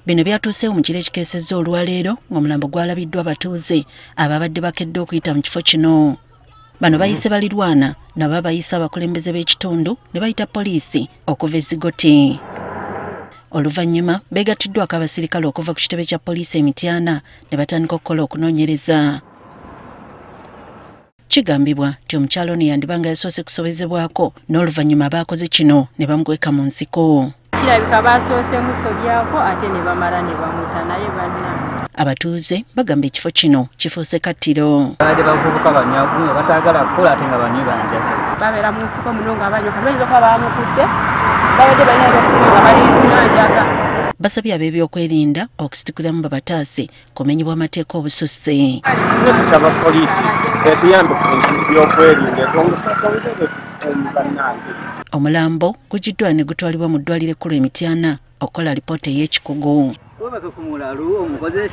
Bino byatuuseewo mu kiro ekikeesezza olwaleero ng'omulambo gwalabiddwa abatuuze ababadde bakedde okuyita mu kifo kino. Bano bayise balirwana nabo bayise abakulembeze b'ekitundu ne bayita poliisi okuva e Zigoti. Oluvannyuma beegatiddwako abasirikale okuva ku kitebe kya poliisi e Mityana ne batandika okukola okunoonyereza. Kigambibwa nti omukyalo ono yandibanga yasoose kusobezebwako n'oluvannyuma baakoze kino ne bamugweka mu nsiko. Kirabika basoose musobyako ate ne bamala ne bamuta naye banna. Abatuuze bagamba ekifo kino kifuuse kattiro. Badde bavubuka banyavu nga bataagala kukola ate nga banywi banja. Babeera mu nsiko muno nga banyoka bayinza okuba baamukutte babadde balina ebyokunywa nga bali mu nyanjaga. Basabye ab'ebyokwerinda okusitikiramu babataase kumenyebwa amateeka obususse. Tusaba poliisi etuyambe ku bintu by'okwerinda etongere bannange. Omulambo gugiddwa ne gutwalibwa mu ddwaliro ekkulu e Mityana okukola lipoota ey'ekikugu.